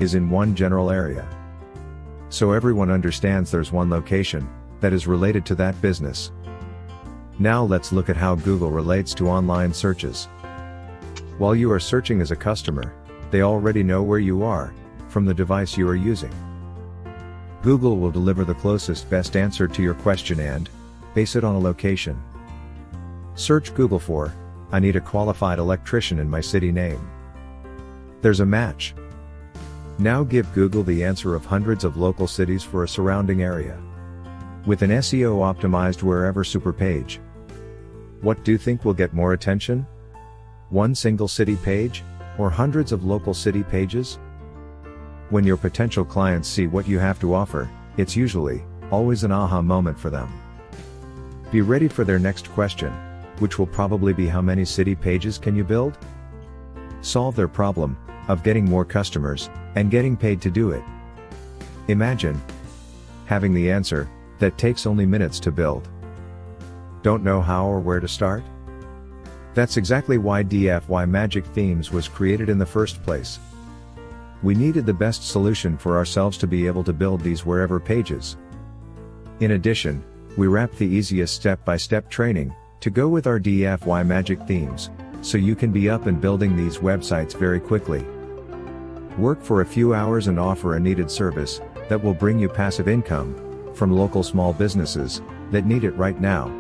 is in one general area. So everyone understands there's one location that is related to that business. Now let's look at how Google relates to online searches. While you are searching as a customer, they already know where you are from the device you are using. Google will deliver the closest best answer to your question and base it on a location. Search Google for, "I need a qualified electrician in my city name." There's a match. Now give Google the answer of hundreds of local cities for a surrounding area. With an SEO optimized wherever super page. What do you think will get more attention? One single city page, or hundreds of local city pages? When your potential clients see what you have to offer, it's usually always an aha moment for them. Be ready for their next question, which will probably be how many city pages can you build? Solve their problem of getting more customers and getting paid to do it. Imagine having the answer that takes only minutes to build. Don't know how or where to start? That's exactly why DFY Magic Themes was created in the first place. We needed the best solution for ourselves to be able to build these wherever pages. In addition, we wrapped the easiest step-by-step training to go with our DFY Magic Themes, so you can be up and building these websites very quickly. Work for a few hours and offer a needed service that will bring you passive income from local small businesses that need it right now.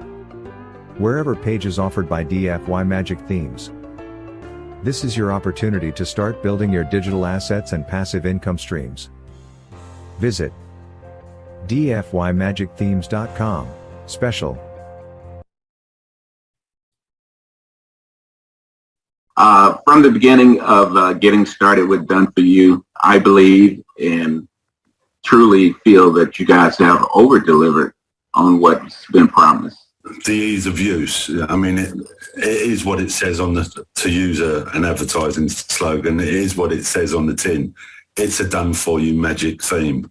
Wherever pages offered by DFY Magic Themes. This is your opportunity to start building your digital assets and passive income streams. Visit dfymagicthemes.com, special. From the beginning of getting started with Done For You, I believe and truly feel that you guys have over-delivered on what's been promised. The ease of use. I mean, it is what it says on the, to use an advertising slogan, it is what it says on the tin. It's a done for you magic theme.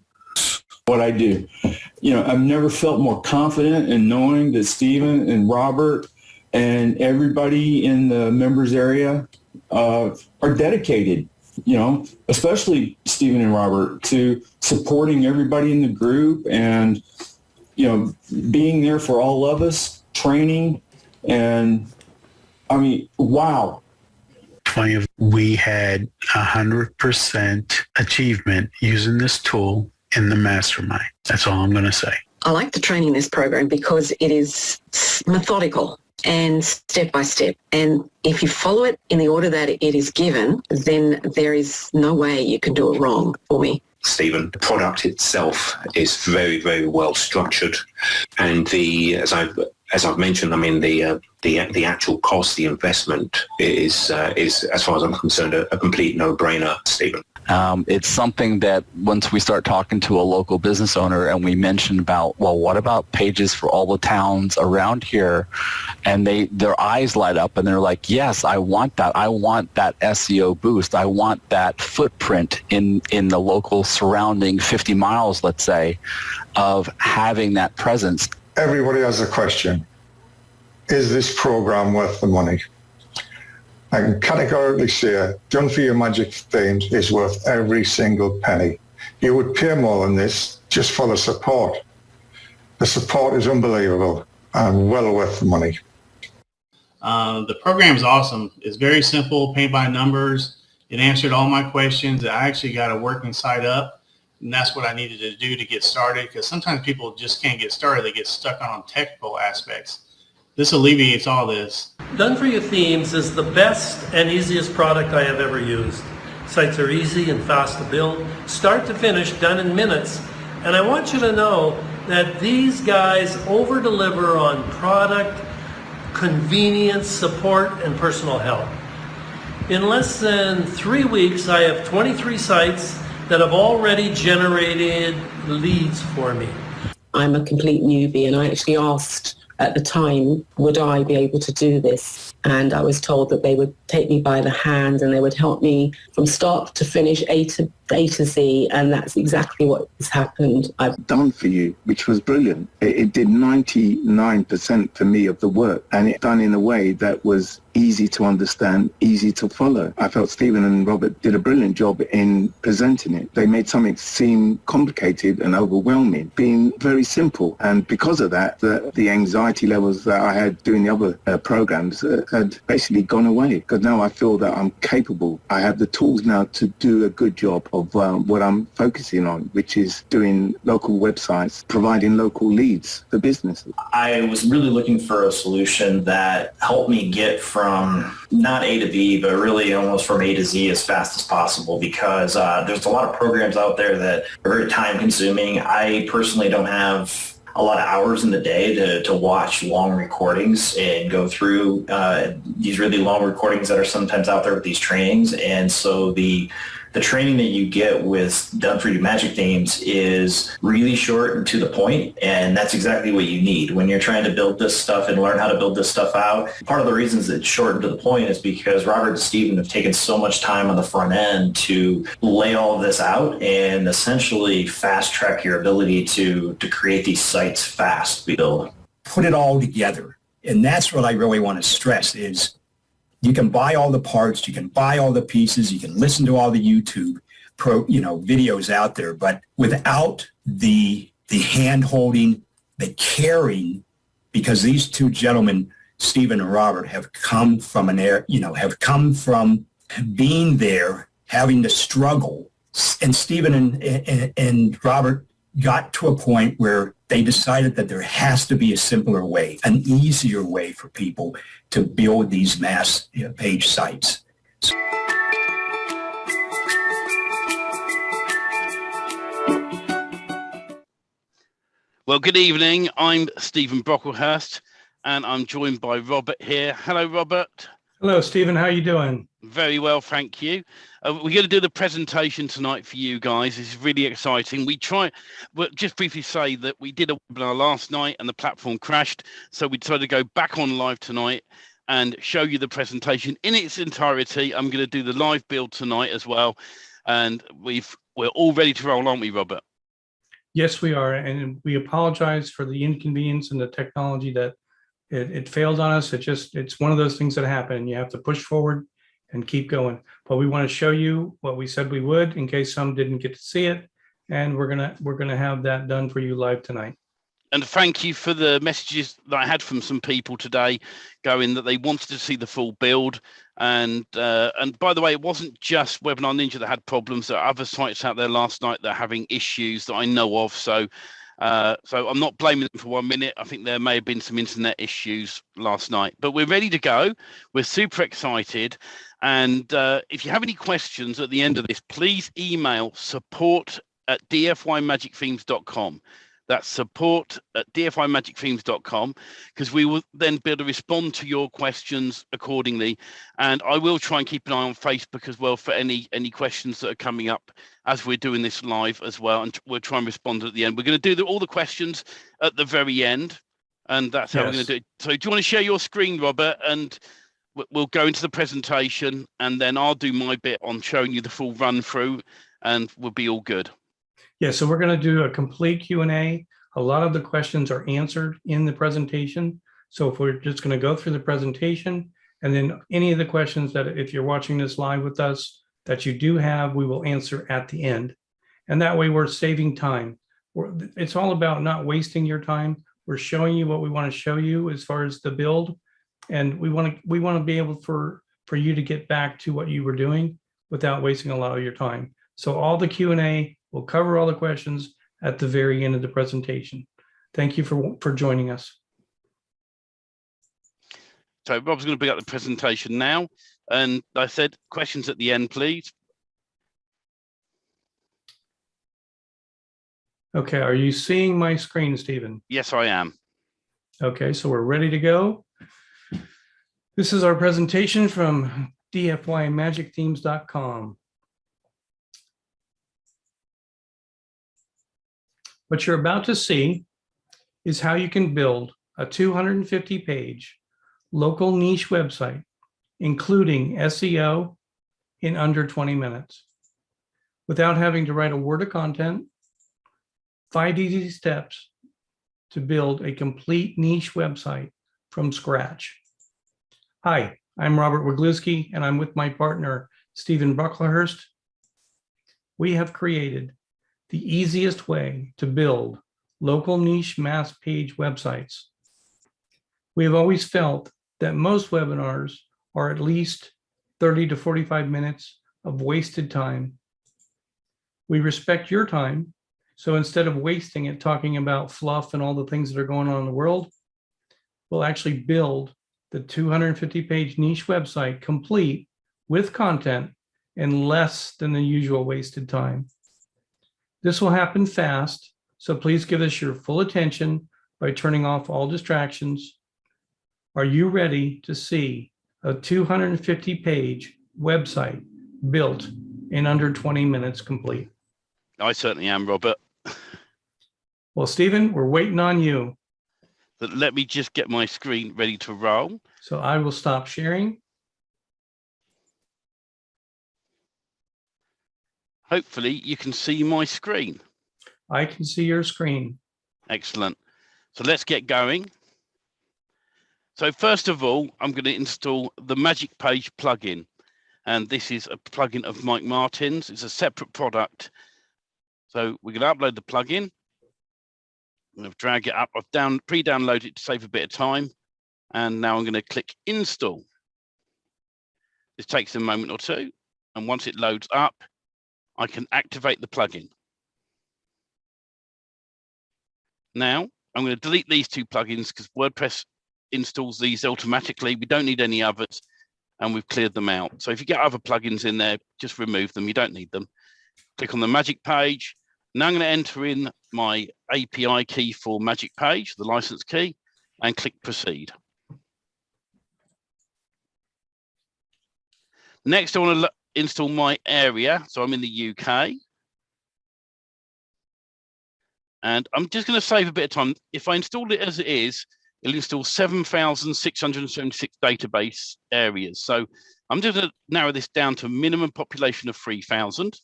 What I do. You know, I've never felt more confident in knowing that Stephen and Robert and everybody in the members area are dedicated, you know, especially Stephen and Robert, to supporting everybody in the group and, you know, being there for all of us, training, and I mean, wow. We had 100% achievement using this tool in the mastermind. That's all I'm going to say. I like the training in this program because it is methodical and step by step. And if you follow it in the order that it is given, then there is no way you can do it wrong for me. Stephen, the product itself is very, very well structured, and as I've mentioned, I mean the actual cost, the investment is as far as I'm concerned a complete no-brainer, Stephen. It's something that once we start talking to a local business owner and we mention about, well, what about pages for all the towns around here? And their eyes light up and they're like, yes, I want that. I want that SEO boost. I want that footprint in the local surrounding 50 miles, let's say, of having that presence. Everybody has a question. Is this program worth the money? I can categorically say Done For You Magic Themes is worth every single penny. You would pay more than this just for the support. The support is unbelievable and well worth the money. The program is awesome. It's very simple, paint by numbers. It answered all my questions. I actually got a working site up, and that's what I needed to do to get started, because sometimes people just can't get started. They get stuck on technical aspects. This alleviates all this. Done For You Themes is the best and easiest product I have ever used. Sites are easy and fast to build, start to finish, done in minutes. And I want you to know that these guys over-deliver on product, convenience, support, and personal help. In less than 3 weeks, I have 23 sites that have already generated leads for me. I'm a complete newbie, and I actually asked at the time, would I be able to do this? And I was told that they would take me by the hand and they would help me from start to finish, A to A to Z, and that's exactly what has happened. I've done for you, which was brilliant. It did 99% for me of the work, and it done in a way that was easy to understand, easy to follow. I felt Stephen and Robert did a brilliant job in presenting it. They made something seem complicated and overwhelming, being very simple. And because of that, the anxiety levels that I had doing the other programs had basically gone away, because now I feel that I'm capable. I have the tools now to do a good job of what I'm focusing on, which is doing local websites, providing local leads for businesses. I was really looking for a solution that helped me get from not A to B, but really almost from A to Z as fast as possible, because there's a lot of programs out there that are very time consuming. I personally don't have a lot of hours in the day to watch long recordings and go through these really long recordings that are sometimes out there with these trainings. And so the training that you get with Done For You Magic Themes is really short and to the point, and that's exactly what you need when you're trying to build this stuff and learn how to build this stuff out. Part of the reasons it's short and to the point is because Robert and Stephen have taken so much time on the front end to lay all of this out and essentially fast track your ability to create these sites fast. Put it all together, and that's what I really want to stress is you can buy all the parts, you can buy all the pieces, you can listen to all the YouTube videos out there, but without the hand-holding, the caring, because these two gentlemen, Stephen and Robert, have come from from being there, having to struggle, and Stephen and Robert got to a point where they decided that there has to be a simpler way, an easier way for people to build these mass page sites. Well, good evening. I'm Stephen Brocklehurst, and I'm joined by Robert here. Hello, Robert. Hello, Stephen. How are you doing? Very well, thank you. We're going to do the presentation tonight for you guys. This is really exciting. We'll just briefly say that we did a webinar last night and the platform crashed. So we decided to go back on live tonight and show you the presentation in its entirety. I'm going to do the live build tonight as well. And we're all ready to roll, aren't we, Robert? Yes, we are. And we apologize for the inconvenience and the technology that it failed on us. It's one of those things that happen. You have to push forward and keep going. But we want to show you what we said we would in case some didn't get to see it. And we're gonna have that done for you live tonight. And thank you for the messages that I had from some people today going that they wanted to see the full build. And by the way, it wasn't just Webinar Ninja that had problems. There are other sites out there last night that are having issues that I know of. So I'm not blaming them for 1 minute. I think there may have been some internet issues last night, but we're ready to go. We're super excited. And if you have any questions at the end of this, please email support@dfymagicthemes.com. That's support@dfymagicthemes.com, because we will then be able to respond to your questions accordingly. And I will try and keep an eye on Facebook as well for any questions that are coming up as we're doing this live as well. And we'll try and respond at the end. We're going to do all the questions at the very end. And that's how we're going to do it. So do you want to share your screen, Robert? And we'll go into the presentation, and then I'll do my bit on showing you the full run through, and we'll be all good. Yeah, so we're going to do a complete Q&A. A lot of the questions are answered in the presentation. So if we're just going to go through the presentation, and then any of the questions that if you're watching this live with us that you do have, we will answer at the end. And that way we're saving time. It's all about not wasting your time. We're showing you what we want to show you as far as the build. And we want to be able for you to get back to what you were doing without wasting a lot of your time. So all the Q&A, we'll cover all the questions at the very end of the presentation. Thank you for joining us. So Rob's going to bring up the presentation now. And I said questions at the end, please. Okay, are you seeing my screen, Stephen? Yes, I am. Okay, so we're ready to go. This is our presentation from dfymagicthemes.com. What you're about to see is how you can build a 250-page local niche website, including SEO, in under 20 minutes. without having to write a word of content. 5 easy steps to build a complete niche website from scratch. Hi, I'm Robert Wigluski, and I'm with my partner, Stephen Bucklehurst. We have created the easiest way to build local niche mass page websites. We have always felt that most webinars are at least 30 to 45 minutes of wasted time. We respect your time, so instead of wasting it talking about fluff and all the things that are going on in the world, we'll actually build the 250-page niche website complete with content in less than the usual wasted time. This will happen fast, so please give us your full attention by turning off all distractions. Are you ready to see a 250-page website built in under 20 minutes complete? I certainly am, Robert. Well, Stephen, we're waiting on you. But let me just get my screen ready to roll. So I will stop sharing. Hopefully you can see my screen. I can see your screen. Excellent. So let's get going. So first of all, I'm going to install the Magic Page plugin. And this is a plugin of Mike Martin's. It's a separate product. So we're going to upload the plugin. I'm going to drag it up. I've pre-downloaded it to save a bit of time. And now I'm going to click install. This takes a moment or two. And once it loads up, I can activate the plugin. Now, I'm going to delete these two plugins because WordPress installs these automatically. We don't need any others, and we've cleared them out. So if you get other plugins in there, just remove them. You don't need them. Click on the Magic Page. Now I'm going to enter in my API key for Magic Page, the license key, and click Proceed. Next, I want to install my area. So I'm in the UK. And I'm just going to save a bit of time. If I install it as it is, it'll install 7,676 database areas. So I'm just going to narrow this down to a minimum population of 3,000.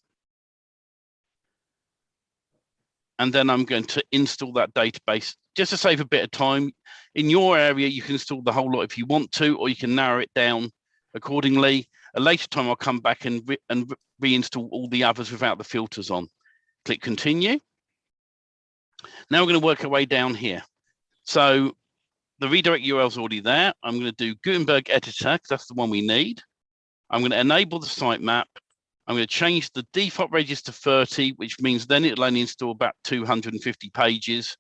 And then I'm going to install that database just to save a bit of time. In your area, you can install the whole lot if you want to, or you can narrow it down accordingly. A later time, I'll come back and reinstall all the others without the filters on. Click Continue. Now we're going to work our way down here. So the redirect URL is already there. I'm going to do Gutenberg Editor, because that's the one we need. I'm going to enable the sitemap. I'm going to change the default radius to 30, which means then it'll only install about 250 pages.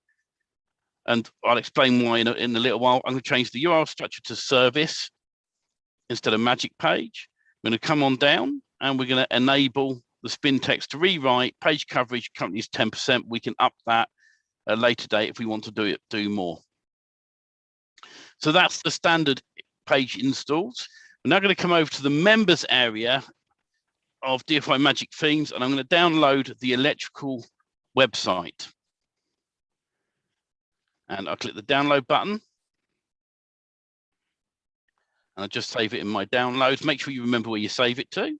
And I'll explain why in a little while. I'm going to change the URL structure to service instead of Magic Page. I'm going to come on down and we're going to enable the spin text to rewrite. Page coverage currently is 10%. We can up that at a later date if we want to do more. So that's the standard page installs. We're now going to come over to the members area of DFI Magic Themes, and I'm going to download the electrical website. And I'll click the download button. And I'll just save it in my downloads. Make sure you remember where you save it to.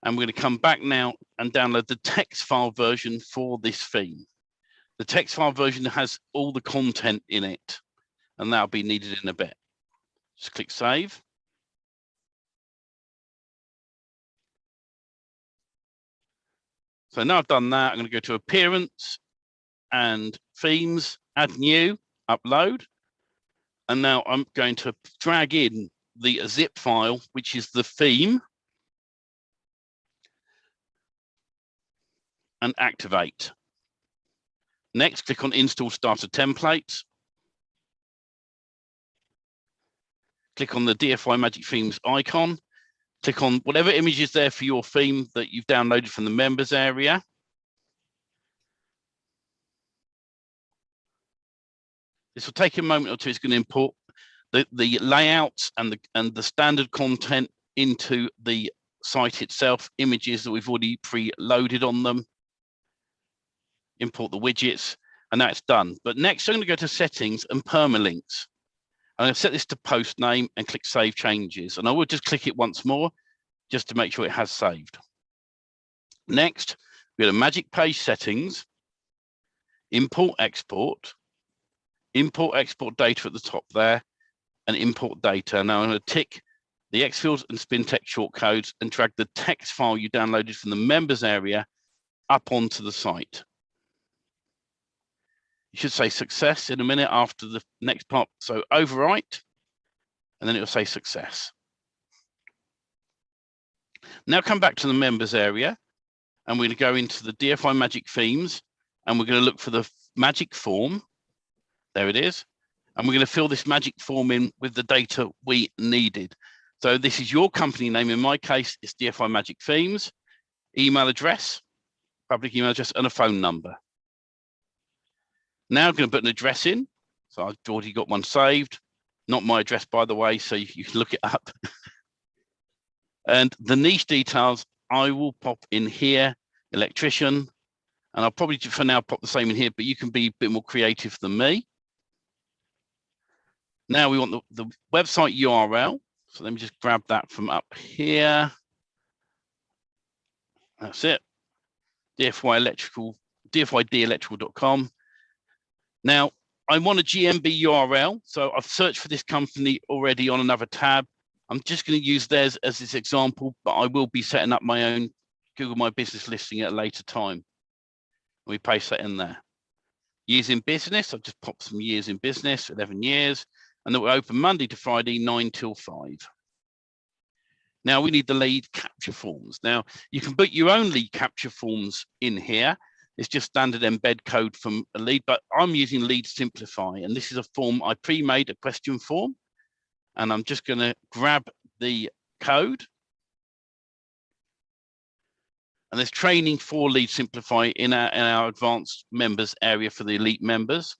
And we're going to come back now and download the text file version for this theme. The text file version has all the content in it, and that'll be needed in a bit. Just click Save. So now I've done that, I'm going to go to Appearance and Themes, Add New, Upload. And now I'm going to drag in the zip file, which is the theme, and activate. Next, click on Install Starter Templates. Click on the DFI Magic Themes icon. Click on whatever image is there for your theme that you've downloaded from the members area. This will take a moment or two. It's going to import the layouts and the standard content into the site itself, images that we've already pre-loaded on them. Import the widgets, and that's done. But next, I'm going to go to Settings and Permalinks. I'm going to set this to post name and click Save Changes. And I will just click it once more, just to make sure it has saved. Next, we go to Magic Page Settings, Import Export data at the top there, and import data. Now I'm going to tick the Xfields and spin text shortcodes and drag the text file you downloaded from the members area up onto the site. You should say success in a minute after the next part. So overwrite, and then it will say success. Now come back to the members area, and we're going to go into the DFI Magic Themes, and we're going to look for the magic form. There it is. And we're going to fill this magic form in with the data we needed. So this is your company name. In my case, it's DFI Magic Themes, email address, public email address, and a phone number. Now I'm going to put an address in. So I've already got one saved. Not my address, by the way, so you can look it up. And the niche details, I will pop in here, electrician, and I'll probably for now pop the same in here, but you can be a bit more creative than me. Now we want the website URL. So let me just grab that from up here. That's it. DFYdelectrical.com. Now I want a GMB URL. So I've searched for this company already on another tab. I'm just going to use theirs as this example, but I will be setting up my own Google My Business listing at a later time. We paste that in there. Years in business, I've just popped some years in business, 11 years, and that we're open Monday to Friday, 9 till 5. Now we need the lead capture forms. Now you can put your own lead capture forms in here. It's just standard embed code from a lead, but I'm using Lead Simplify, and this is a form I pre-made, a question form. And I'm just going to grab the code. And there's training for Lead Simplify in our advanced members area for the elite members.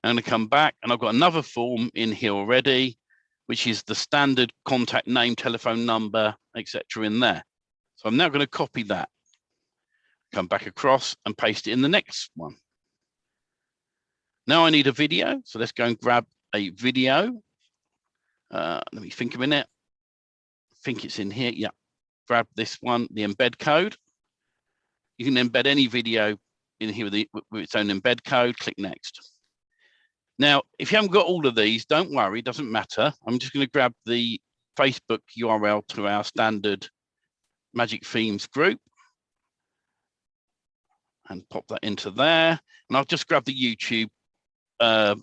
I'm going to come back, and I've got another form in here already, which is the standard contact name, telephone number, etc. in there. So I'm now going to copy that, come back across and paste it in the next one. Now I need a video. So let's go and grab a video. Let me think a minute. I think it's in here. Yeah. Grab this one, the embed code. You can embed any video in here with its own embed code. Click next. Now, if you haven't got all of these, don't worry, it doesn't matter. I'm just going to grab the Facebook URL to our standard Magic Themes group and pop that into there. And I'll just grab the YouTube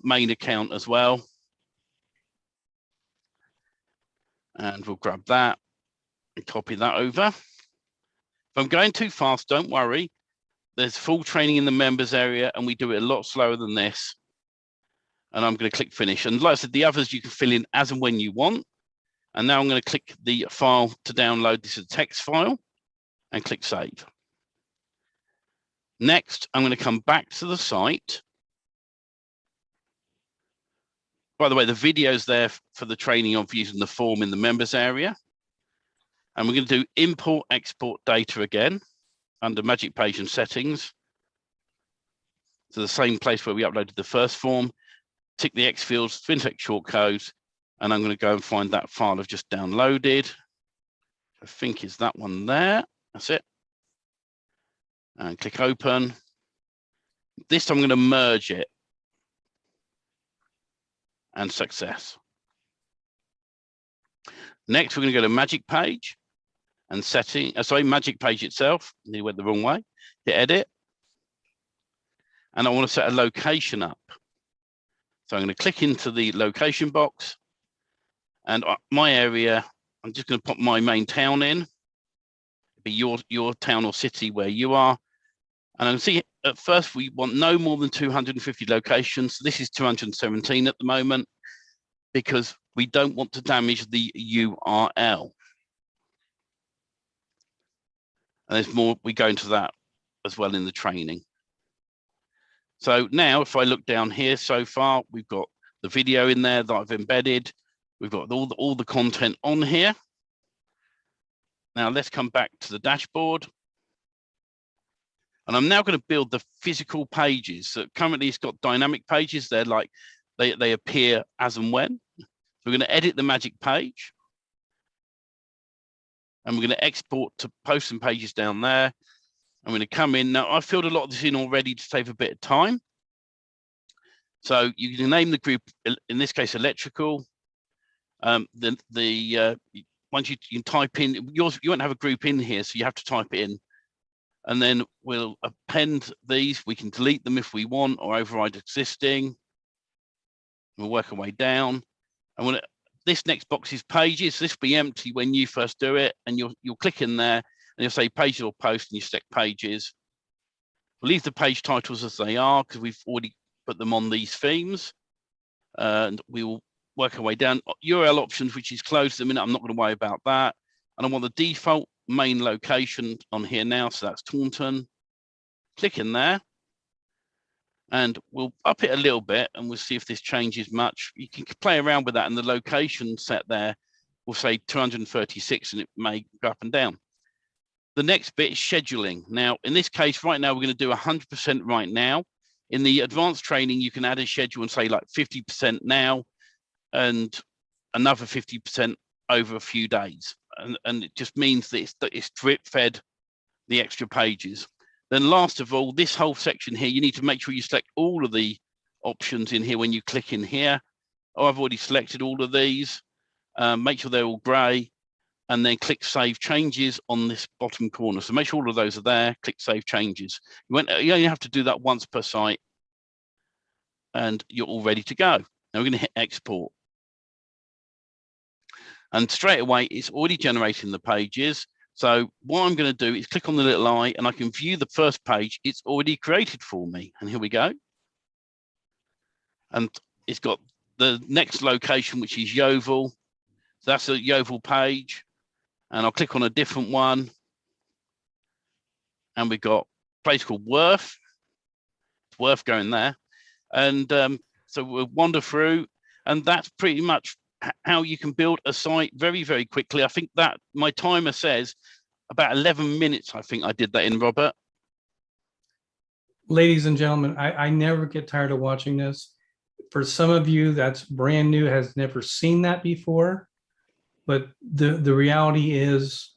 main account as well. And we'll grab that and copy that over. If I'm going too fast, don't worry. There's full training in the members area, and we do it a lot slower than this. And I'm going to click finish. And like I said, the others you can fill in as and when you want. And now I'm going to click the file to download. This is a text file, and click save. Next, I'm going to come back to the site. By the way, the video's there for the training of using the form in the members area. And we're going to do import, export data again under Magic Page and settings. So the same place where we uploaded the first form, tick the Xfields, fintech shortcodes, and I'm going to go and find that file I've just downloaded. I think it's that one there. That's it. And click open. This time I'm going to merge it. And success. Next, we're going to go to Magic Page and setting, Magic Page itself. You went the wrong way. Hit edit. And I want to set a location up. So I'm going to click into the location box, and my area, I'm just going to put my main town in. It'd be your town or city where you are. And I can see at first we want no more than 250 locations. So this is 217 at the moment because we don't want to damage the URL. And there's more, we go into that as well in the training. So now if I look down here so far, we've got the video in there that I've embedded. We've got all the content on here. Now let's come back to the dashboard. And I'm now going to build the physical pages. So currently it's got dynamic pages. They're like, they appear as and when. So we're going to edit the Magic Page. And we're going to export to posts and pages down there. I'm going to come in. Now, I've filled a lot of this in already to save a bit of time. So you can name the group, in this case, electrical. Once you can type in, you won't have a group in here, so you have to type it in. And then we'll append these. We can delete them if we want, or override existing. We'll work our way down. And this next box is pages. This will be empty when you first do it, and you'll click in there, and you'll say pages or post, and you select pages. We'll leave the page titles as they are because we've already put them on these themes, and we will work our way down. URL options, which is closed at the minute. I'm not going to worry about that. And I want the default main location on here now, so that's Taunton. Click in there, and we'll up it a little bit, and we'll see if this changes much. You can play around with that, and the location set there will say 236, and it may go up and down. The next bit is scheduling. Now, in this case, right now, we're going to do 100% right now. In the advanced training, you can add a schedule and say like 50% now, and another 50% over a few days. And it just means that it's drip fed the extra pages. Then last of all, this whole section here, you need to make sure you select all of the options in here when you click in here. Oh, I've already selected all of these. Make sure they're all gray, and then click Save Changes on this bottom corner. So make sure all of those are there, click Save Changes. You only have to do that once per site, and you're all ready to go. Now we're going to hit Export. And straight away, it's already generating the pages. So what I'm going to do is click on the little eye, and I can view the first page. It's already created for me. And here we go. And it's got the next location, which is Yeovil. So that's a Yeovil page. And I'll click on a different one. And we've got a place called Worth. It's Worth going there. And so we'll wander through. And that's pretty much how you can build a site very, very quickly. I think that my timer says about 11 minutes. I think I did that in, Robert. Ladies and gentlemen, I never get tired of watching this. For some of you that's brand new, has never seen that before. But the reality is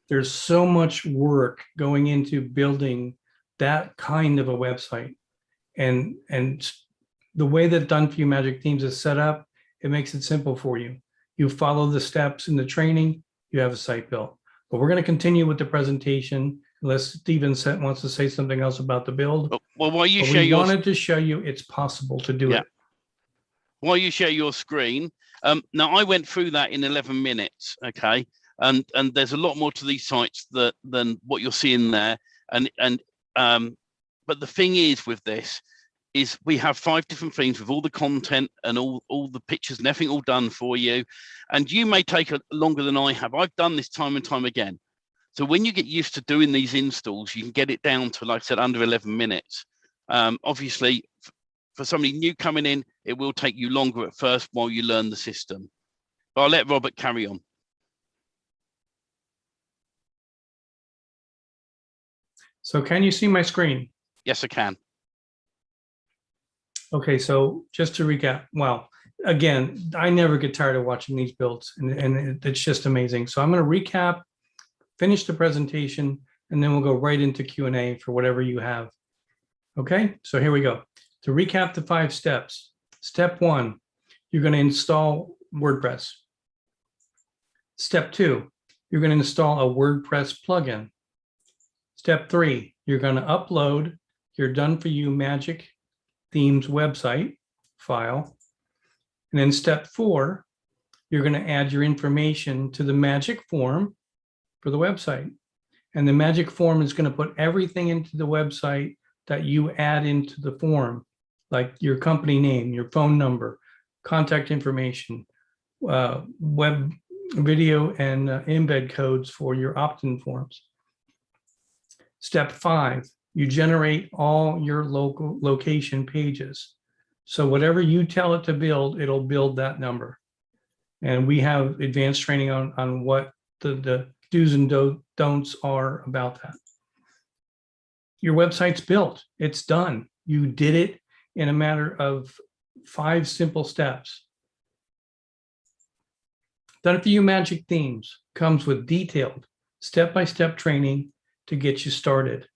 there's so much work going into building that kind of a website. And the way that Done For You Magic Themes is set up, it makes it simple for you. You follow the steps in the training, you have a site built. But we're going to continue with the presentation, unless Stephen wants to say something else about the build. Well, while you share we wanted to show you it's possible to do it. While you share your screen, now I went through that in 11 minutes, okay? And there's a lot more to these sites than what you're seeing there. But the thing is with this, is we have 5 different themes with all the content and all the pictures and everything all done for you. And you may take longer than I have. I've done this time and time again. So when you get used to doing these installs, you can get it down to, like I said, under 11 minutes. Obviously, for somebody new coming in, it will take you longer at first while you learn the system. But I'll let Robert carry on. So can you see my screen? Yes, I can. Okay, so just to recap, well, again, I never get tired of watching these builds, and it's just amazing. So I'm going to recap, finish the presentation, and then we'll go right into Q&A for whatever you have. Okay, so here we go. To recap the 5 steps. Step 1, you're going to install WordPress. Step 2, you're going to install a WordPress plugin. Step 3, you're going to upload your Done For You Magic Themes website file. And then step 4, you're going to add your information to the magic form for the website. And the magic form is going to put everything into the website that you add into the form, like your company name, your phone number, contact information, web video, and embed codes for your opt-in forms. Step 5, you generate all your local location pages. So whatever you tell it to build, it'll build that number. And we have advanced training on what the do's and don'ts are about that. Your website's built, it's done. You did it in a matter of 5 simple steps. Done For You Magic Themes comes with detailed step-by-step training to get you started.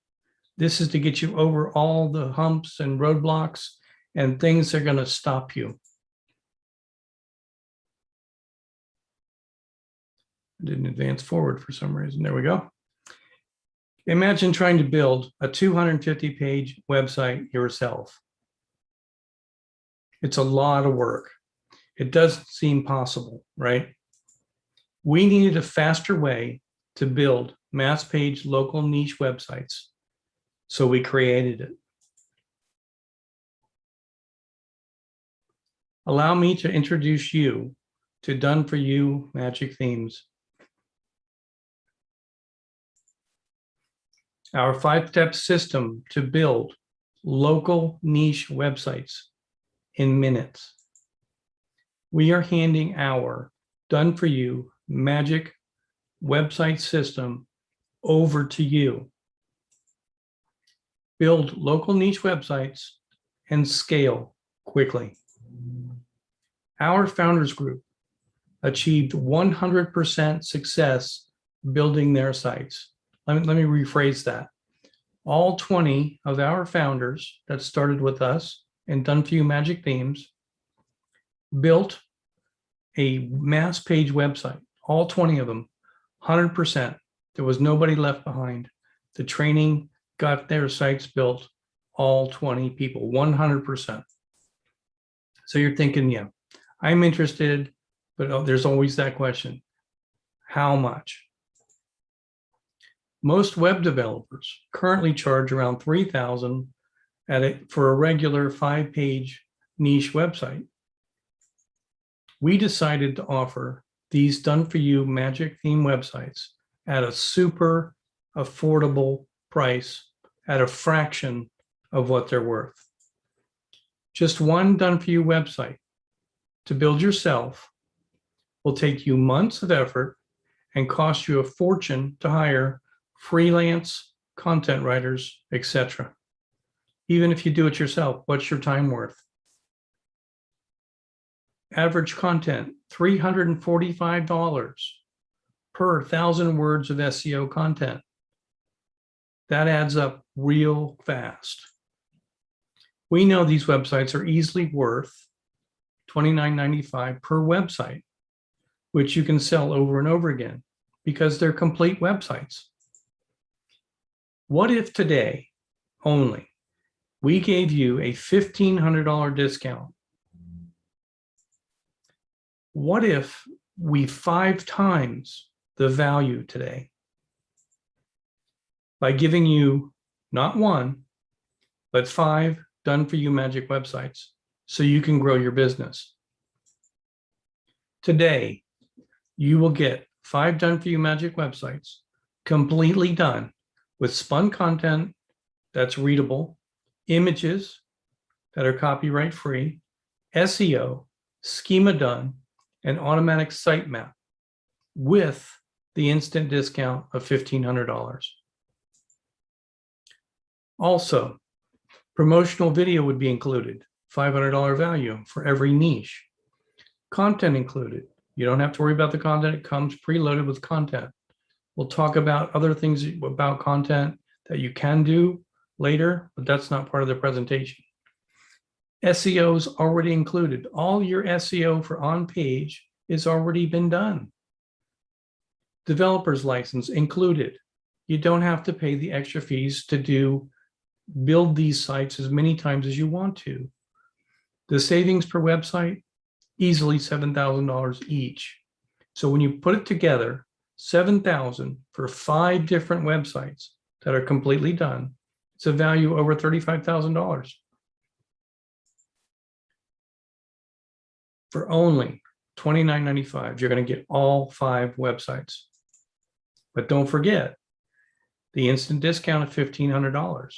This is to get you over all the humps and roadblocks and things that are going to stop you. I didn't advance forward for some reason. There we go. Imagine trying to build a 250-page website yourself. It's a lot of work. It does seem possible, right? We needed a faster way to build mass page local niche websites, so we created it. Allow me to introduce you to Done For You Magic Themes. Our 5-step system to build local niche websites in minutes. We are handing our Done For You magic website system over to you. Build local niche websites and scale quickly. Our founders group achieved 100% success building their sites. Let me rephrase that. All 20 of our founders that started with us and Done For You Magic Themes built a mass page website. All 20 of them, 100%. There was nobody left behind. The training got their sites built, all 20 people, 100%. So you're thinking, yeah, I'm interested, but there's always that question. How much? Most web developers currently charge around $3,000 for a regular 5-page niche website. We decided to offer these Done For You magic theme websites at a super affordable price at a fraction of what they're worth. Just one Done For You website to build yourself will take you months of effort and cost you a fortune to hire freelance content writers, etc. Even if you do it yourself, what's your time worth? Average content, $345 per 1,000 words of SEO content. That adds up real fast. We know these websites are easily worth $29.95 per website, which you can sell over and over again because they're complete websites. What if today only we gave you a $1,500 discount? What if we 5 times the value today by giving you not 1, but 5 Done For You magic websites so you can grow your business? Today, you will get 5 Done For You magic websites completely done with spun content that's readable, images that are copyright free, SEO, schema done, and automatic sitemap with the instant discount of $1,500. Also, promotional video would be included, $500 value for every niche. Content included. You don't have to worry about the content. It comes preloaded with content. We'll talk about other things about content that you can do later, but that's not part of the presentation. SEO is already included. All your SEO for on page is already been done. Developer's license included. You don't have to pay the extra fees to build these sites as many times as you want to. The savings per website, easily $7,000 each. So when you put it together, $7,000 for 5 different websites that are completely done, it's a value over $35,000. For only $29.95, you're going to get all 5 websites. But don't forget the instant discount of $1,500.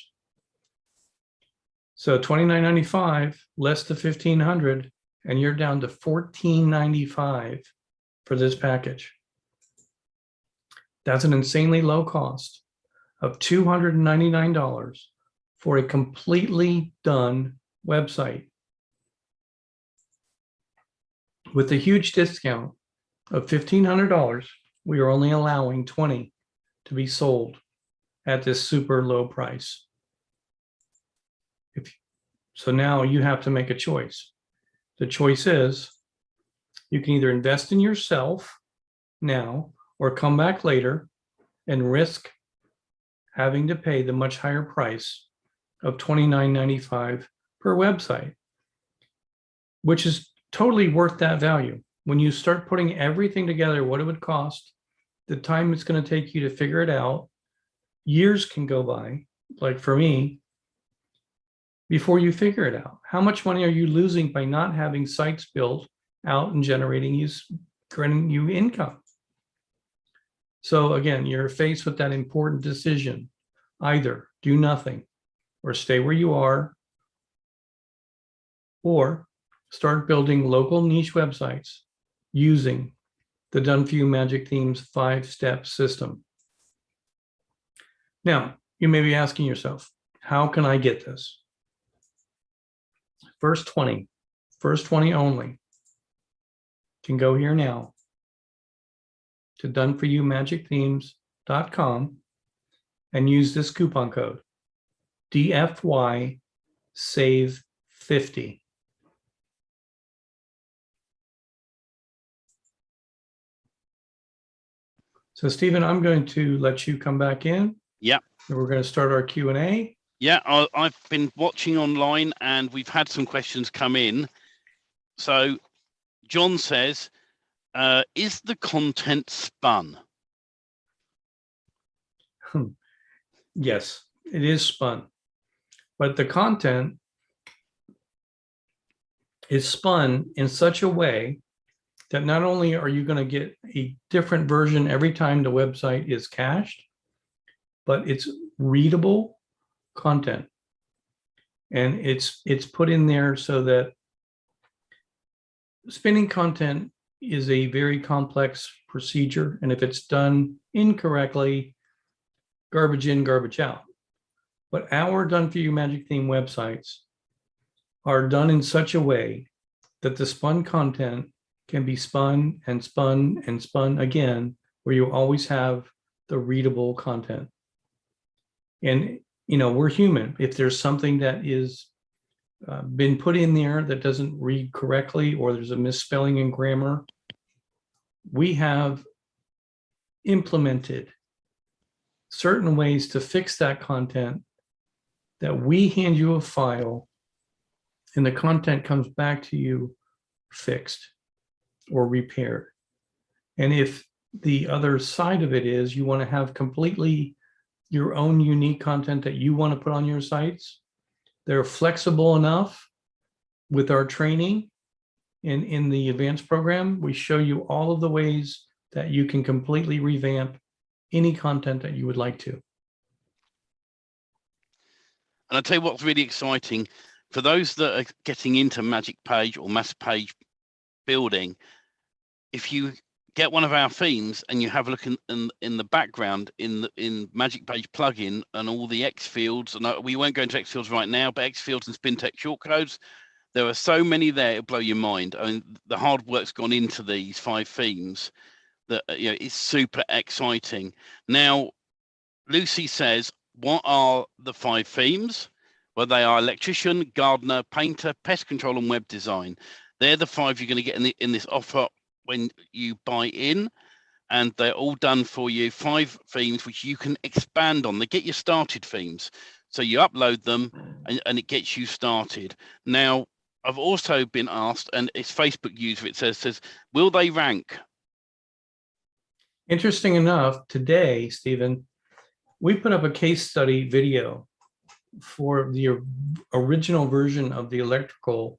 So $29.95 less the $1,500, and you're down to $14.95 for this package. That's an insanely low cost of $299 for a completely done website. With a huge discount of $1,500, we are only allowing 20 to be sold at this super low price. So now you have to make a choice. The choice is you can either invest in yourself now or come back later and risk having to pay the much higher price of $29.95 per website, which is totally worth that value. When you start putting everything together, what it would cost, the time it's going to take you to figure it out, years can go by, like for me, before you figure it out. How much money are you losing by not having sites built out and generating you income? So again, you're faced with that important decision. Either do nothing or stay where you are, or start building local niche websites using the Done For You Magic Themes 5-step system. Now, you may be asking yourself, how can I get this? First 20 only, can go here now to doneforyoumagicthemes.com and use this coupon code, DFY Save 50. So Stephen, I'm going to let you come back in. Yeah. And we're going to start our Q&A. Yeah, I've been watching online and we've had some questions come in. So John says, is the content spun? Yes, it is spun. But the content is spun in such a way that not only are you going to get a different version every time the website is cached, but it's readable content. And it's put in there so that spinning content is a very complex procedure. And if it's done incorrectly, garbage in, garbage out. But our Done For You Magic Theme websites are done in such a way that the spun content can be spun and spun and spun again, where you always have the readable content. And, you know, we're human. If there's something that is been put in there that doesn't read correctly, or there's a misspelling in grammar, we have implemented certain ways to fix that content, that we hand you a file and the content comes back to you fixed or repaired. And if the other side of it is you want to have completely your own unique content that you want to put on your sites, they're flexible enough with our training. In the advanced program, we show you all of the ways that you can completely revamp any content that you would like to. And I'll tell you what's really exciting for those that are getting into Magic Page or Mass Page building. If you get one of our themes and you have a look in the background in Magic Page plugin and all the X fields, and we won't go into X fields right now, but X fields and SpinTech shortcodes, there are so many there, it'll blow your mind. I mean, the hard work's gone into these 5 themes that, you know, it's super exciting. Now, Lucy says, what are the 5 themes? Well, they are electrician, gardener, painter, pest control, and web design. They're the 5 you're going to get in this offer when you buy in, and they're all done for you. 5 themes which you can expand on. They get you started themes. So you upload them and it gets you started. Now, I've also been asked, and it's Facebook user, it says, will they rank? Interesting enough, today, Stephen, we put up a case study video for the original version of the electrical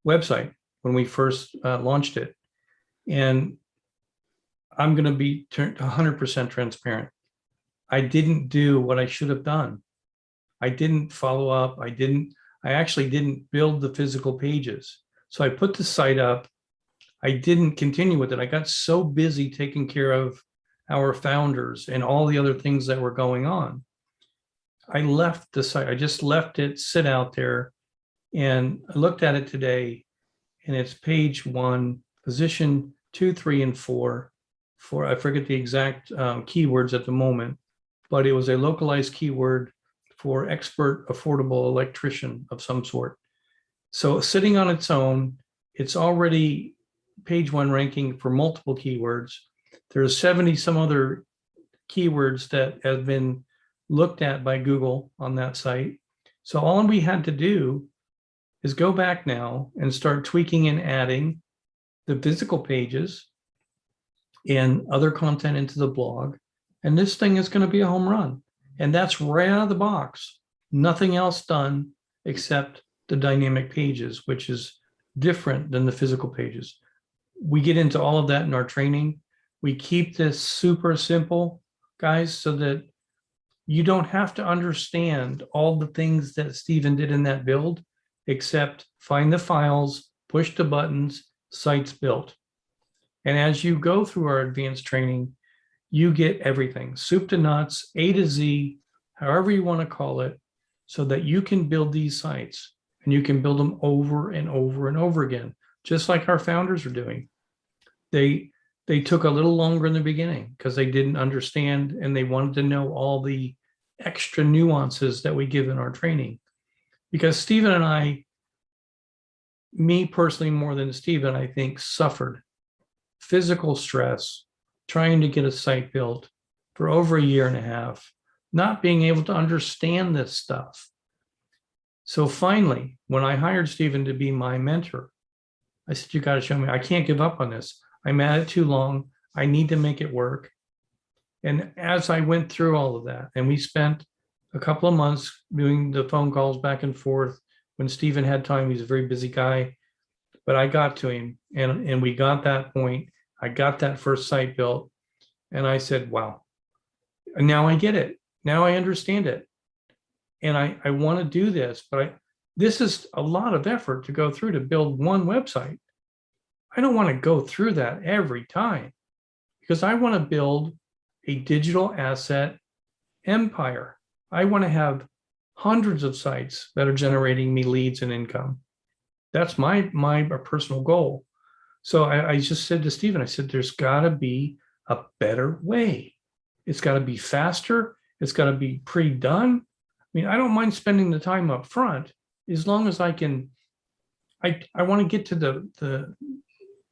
website when we first launched it. And I'm going to be 100% transparent. I didn't do what I should have done. I didn't follow up. I actually didn't build the physical pages. So I put the site up. I didn't continue with it. I got so busy taking care of our founders and all the other things that were going on. I left the site. I just left it sit out there, and I looked at it today, and it's page 1, position 2, 3, and 4. I forget the exact keywords at the moment. but it was a localized keyword for expert, affordable electrician of some sort. So sitting on its own, it's already page 1 ranking for multiple keywords. There's 70 some other keywords that have been looked at by Google on that site. So all we had to do is go back now and start tweaking and adding the physical pages and other content into the blog. And this thing is going to be a home run. And that's right out of the box. Nothing else done except the dynamic pages, which is different than the physical pages. We get into all of that in our training. We keep this super simple, guys, so that you don't have to understand all the things that Stephen did in that build, except find the files, push the buttons, site's built. And as you go through our advanced training, you get everything, soup to nuts, A to Z, however you want to call it, so that you can build these sites and you can build them over and over and over again, just like our founders are doing. They took a little longer in the beginning because they didn't understand and they wanted to know all the extra nuances that we give in our training. Because Stephen and I, me personally more than Stephen, I think, suffered physical stress trying to get a site built for over 1.5 years, not being able to understand this stuff. So finally, when I hired Stephen to be my mentor, I said, you got to show me, I can't give up on this. I'm at it too long. I need to make it work. And as I went through all of that, and we spent a couple of months doing the phone calls back and forth when Stephen had time, he's a very busy guy, but I got to him and we got that point. I got that first site built and I said, wow, now I get it. Now I understand it. And I want to do this, but this is a lot of effort to go through to build one website. I don't want to go through that every time because I want to build a digital asset empire. I want to have hundreds of sites that are generating me leads and income. That's my personal goal. So I just said to Stephen, I said, there's got to be a better way. It's got to be faster. It's got to be pre-done. I mean, I don't mind spending the time up front as long as I can. I want to get to the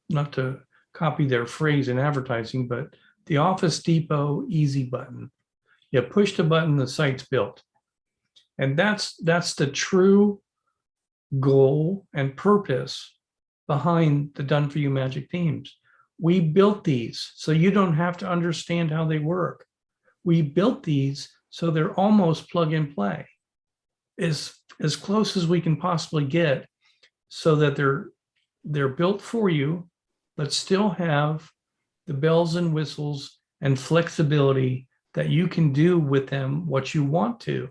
not to copy their phrase in advertising, but the Office Depot easy button. You push the button, the site's built. And that's the true goal and purpose behind the Done For You Magic Themes. We built these so you don't have to understand how they work. We built these so they're almost plug and play, as close as we can possibly get, so that they're built for you, but still have the bells and whistles and flexibility that you can do with them what you want to.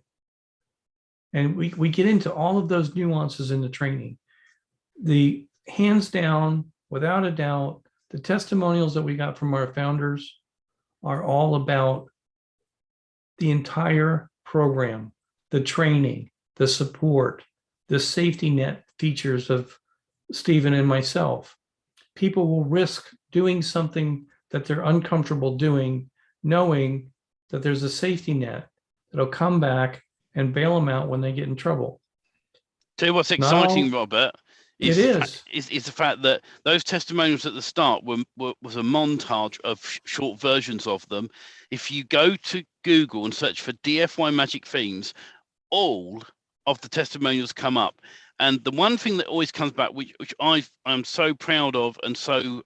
And we get into all of those nuances in the training. The hands down, without a doubt, the testimonials that we got from our founders are all about the entire program, the training, the support, the safety net features of Stephen and myself. People will risk doing something that they're uncomfortable doing, knowing that there's a safety net that'll come back and bail them out when they get in trouble. Tell you what's exciting, Robert, is the fact that those testimonials at the start was a montage of short versions of them. If you go to Google and search for DFY Magic Themes, all of the testimonials come up. And the one thing that always comes back, which I'm so proud of and so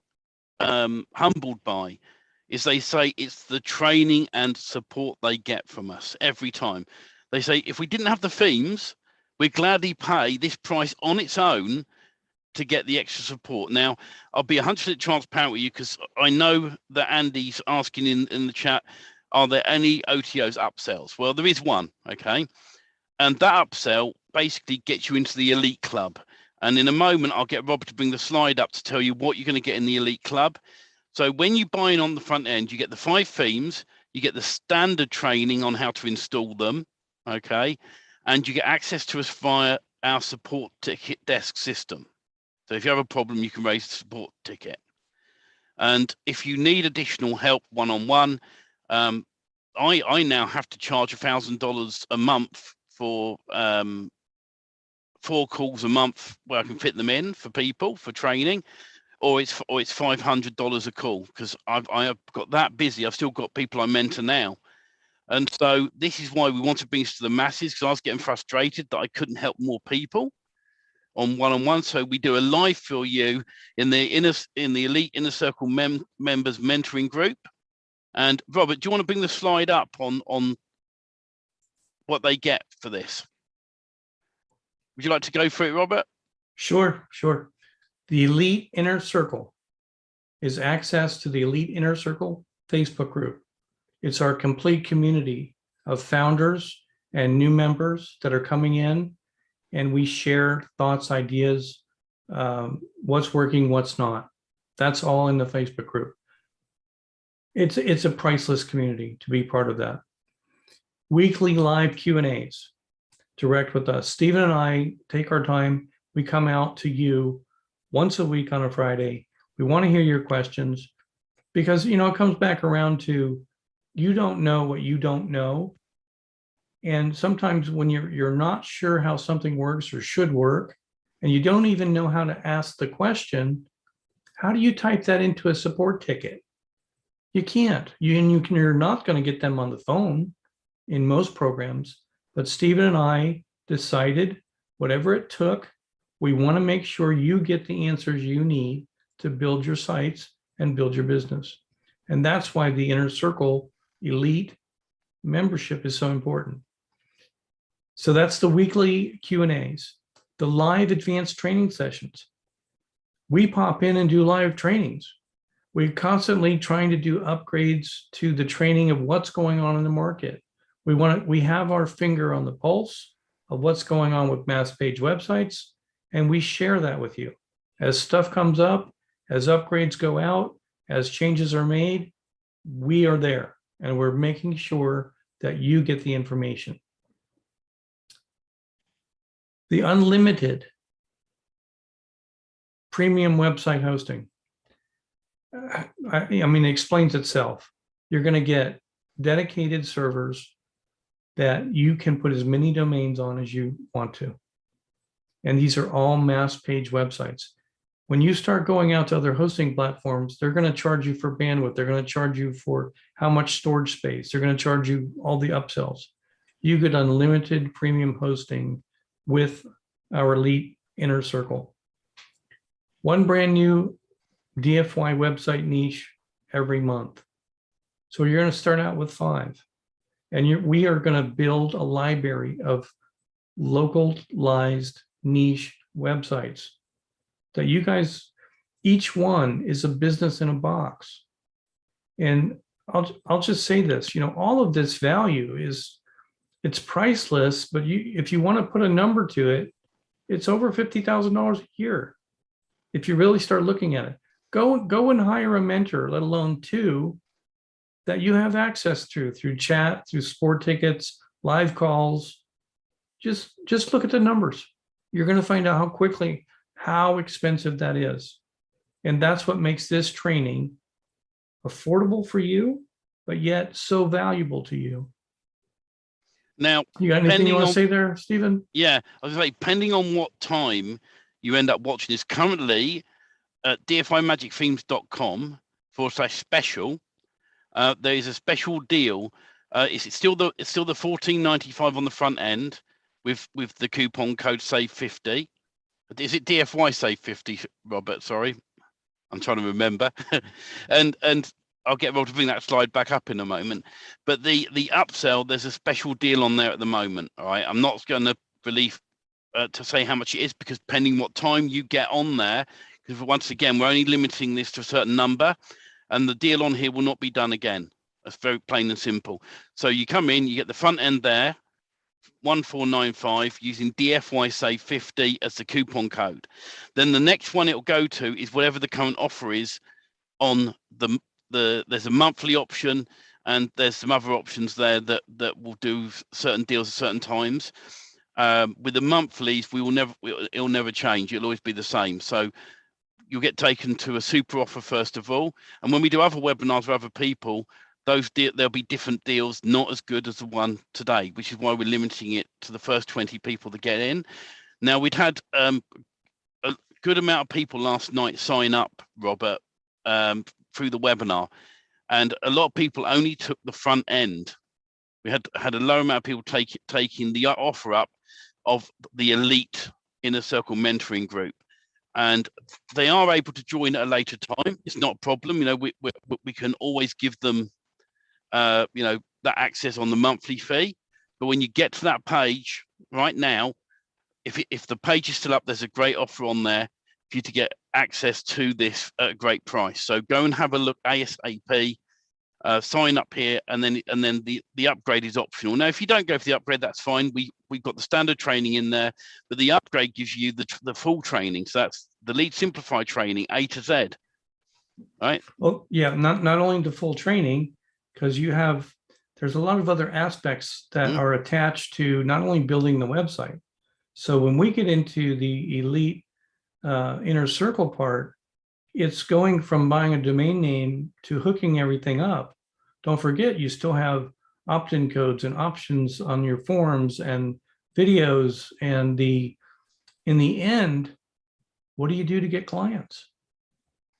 humbled by, is they say it's the training and support they get from us every time. They say, if we didn't have the themes, we'd gladly pay this price on its own to get the extra support. Now, I'll be 100% transparent with you because I know that Andy's asking in the chat, are there any OTOs upsells? Well, there is one, okay? And that upsell basically gets you into the elite club. And in a moment, I'll get Robert to bring the slide up to tell you what you're going to get in the elite club. So when you buy in on the front end, you get the 5 themes, you get the standard training on how to install them, okay? And you get access to us via our support ticket desk system. So if you have a problem, you can raise the support ticket. And if you need additional help one-on-one, I now have to charge $1,000 a month for 4 calls a month where I can fit them in for people for training, or it's $500 a call because I have got that busy. I've still got people I mentor now. And so this is why we want to bring this to the masses, because I was getting frustrated that I couldn't help more people on one-on-one. So we do a live for you in the elite inner circle members mentoring group. And Robert, do you want to bring the slide up on what they get for this? Would you like to go for it, Robert? Sure. The Elite Inner Circle is access to the Elite Inner Circle Facebook group. It's our complete community of founders and new members that are coming in, and we share thoughts, ideas, what's working, what's not. That's all in the Facebook group. It's a priceless community to be part of that. Weekly live Q&As direct with us. Stephen and I take our time. We come out to you once a week on a Friday. We want to hear your questions because, it comes back around to you don't know what you don't know. And sometimes when you're not sure how something works or should work, and you don't even know how to ask the question, how do you type that into a support ticket? You can't. You're not going to get them on the phone in most programs. But Stephen and I decided, whatever it took, we want to make sure you get the answers you need to build your sites and build your business. And that's why the Inner Circle Elite membership is so important. So that's the weekly Q&As, the live advanced training sessions. We pop in and do live trainings. We're constantly trying to do upgrades to the training of what's going on in the market. We have our finger on the pulse of what's going on with mass page websites, and we share that with you. As stuff comes up, as upgrades go out, as changes are made, we are there, and we're making sure that you get the information. The unlimited premium website hosting. It explains itself. You're going to get dedicated servers that you can put as many domains on as you want to. And these are all mass page websites. When you start going out to other hosting platforms, they're going to charge you for bandwidth. They're going to charge you for how much storage space. They're going to charge you all the upsells. You get unlimited premium hosting with our Elite Inner Circle. One brand new DFY website niche every month. So you're going to start out with 5. And we are going to build a library of localized niche websites that you guys, each one is a business in a box. And I'll just say this, all of this value it's priceless, but if you want to put a number to it, it's over $50,000 a year. If you really start looking at it, go and hire a mentor, let alone 2 that you have access to through chat, through sport tickets, live calls. Just look at the numbers. You're going to find out how expensive that is. And that's what makes this training affordable for you, but yet so valuable to you. Now, you got anything you want to say there, Stephen? Yeah, I was like, depending on what time you end up watching this, currently at dfimagicthemes.com/special, there is a special deal. It's still the $14.95 on the front end with the coupon code SAVE50. Is it DFY SAVE50, Robert? Sorry, I'm trying to remember. and I'll get Rob to bring that slide back up in a moment. But the upsell, there's a special deal on there at the moment. All right, I'm not going to to say how much it is, because depending what time you get on there, because once again, we're only limiting this to a certain number, and the deal on here will not be done again. That's very plain and simple. So you come in, you get the front end there, 1495, using DFY SAVE50 as the coupon code. Then the next one it'll go to is whatever the current offer is on there's a monthly option, and there's some other options there that will do certain deals at certain times. With the monthlies, it'll never change. It'll always be the same. So you'll get taken to a super offer first of all, and when we do other webinars with other people, there'll be different deals, not as good as the one today, which is why we're limiting it to the first 20 people that get in. Now, we'd had a good amount of people last night sign up, Robert, through the webinar, and a lot of people only took the front end. We had a low amount of people taking the offer up of the elite inner circle mentoring group, and they are able to join at a later time. It's not a problem. You know, we can always give them, you know, that access on the monthly fee. But when you get to that page right now, if the page is still up, there's a great offer on there for you to get access to this at a great price. So go and have a look ASAP. Sign up here, and then the upgrade is optional. Now, if you don't go for the upgrade, that's fine. We've got the standard training in there, but the upgrade gives you the full training. So that's the Lead Simplify training, A to Z. Right? Well, yeah, not only the full training, because there's a lot of other aspects that are attached to not only building the website. So when we get into the elite inner circle part, it's going from buying a domain name to hooking everything up. Don't forget, you still have opt-in codes and options on your forms and videos. And in the end, what do you do to get clients?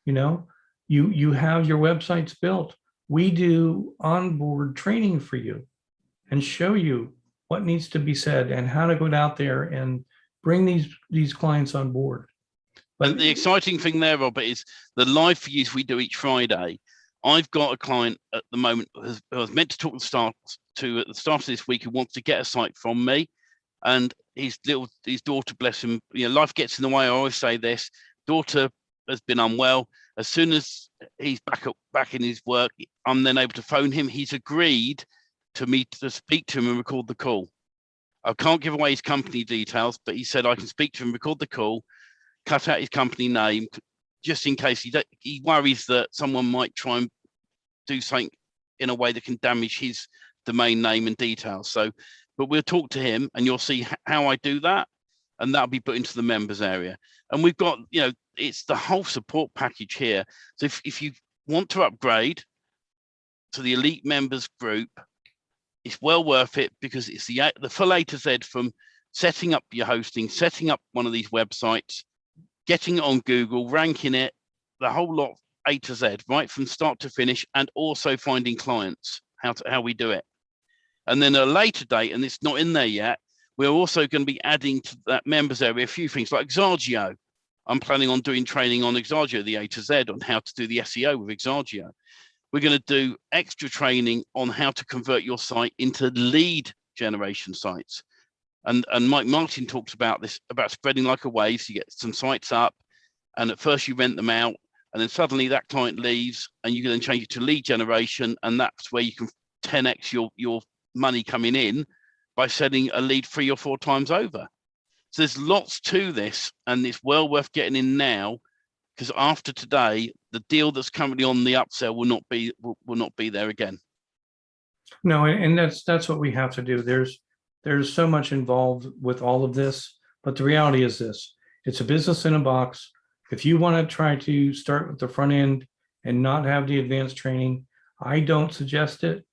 You know, you have your websites built. We do onboard training for you and show you what needs to be said and how to go out there and bring these clients on board. But the exciting thing there, Robert, is the live views we do each Friday. I've got a client at the moment who I was meant to talk to at the start of this week, who wants to get a site from me, and his daughter, bless him, you know, life gets in the way. I always say this: daughter has been unwell. As soon as he's back in his work, I'm then able to phone him. He's agreed to me to speak to him and record the call. I can't give away his company details, but he said I can speak to him, record the call, cut out his company name, just in case he worries that someone might try and do something in a way that can damage his domain name and details. So, but we'll talk to him, and you'll see how I do that, and that'll be put into the members area. And we've got, you know, it's the whole support package here. So if you want to upgrade to the elite members group, it's well worth it, because it's the full A to Z, from setting up your hosting, setting up one of these websites, getting it on Google, ranking it, the whole lot, A to Z, right from start to finish, and also finding clients, how we do it. And then at a later date, and it's not in there yet, we're also going to be adding to that members area a few things like Exargio. I'm planning on doing training on Exargio, the A to Z, on how to do the SEO with Exargio. We're going to do extra training on how to convert your site into lead generation sites. And Mike Martin talks about this, about spreading like a wave. So you get some sites up, and at first you rent them out, and then suddenly that client leaves, and you can then change it to lead generation, and that's where you can 10x your money coming in by sending a lead 3 or 4 times over. So there's lots to this, and it's well worth getting in now, because after today, the deal that's currently on the upsell will not be there again. No, and that's what we have to do. There's so much involved with all of this, but the reality is this: it's a business in a box. If you want to try to start with the front end and not have the advanced training, I don't suggest it,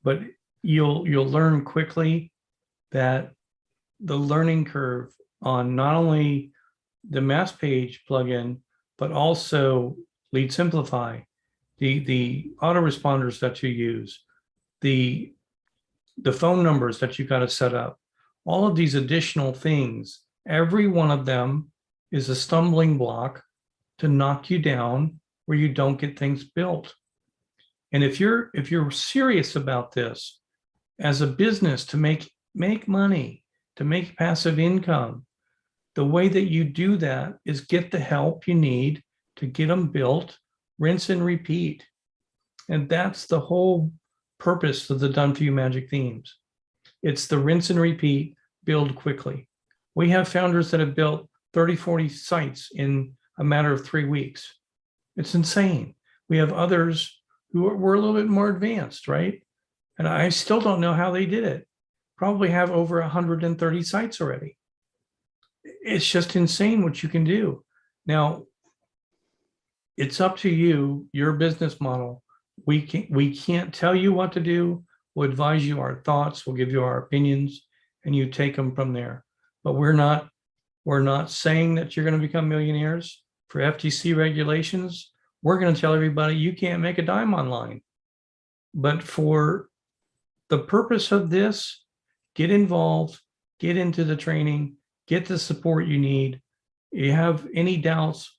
but you'll learn quickly that the learning curve on not only the mass page plugin, but also Lead Simplify, the autoresponders that you use, the phone numbers that you got to set up, all of these additional things, every one of them is a stumbling block to knock you down where you don't get things built. And if you're serious about this as a business, to make money, to make passive income, the way that you do that is get the help you need to get them built, rinse and repeat. And that's the whole purpose of the Done For You Magic Themes. It's the rinse and repeat, build quickly. We have founders that have built 30, 40 sites in a matter of 3 weeks. It's insane. We have others who were a little bit more advanced, right? And I still don't know how they did it. Probably have over 130 sites already. It's just insane what you can do. Now, it's up to you, your business model, We can't tell you what to do. We'll advise you our thoughts. We'll give you our opinions, and you take them from there. But we're not saying that you're going to become millionaires. For FTC regulations, we're going to tell everybody you can't make a dime online. But for the purpose of this, get involved, get into the training, get the support you need. If you have any doubts,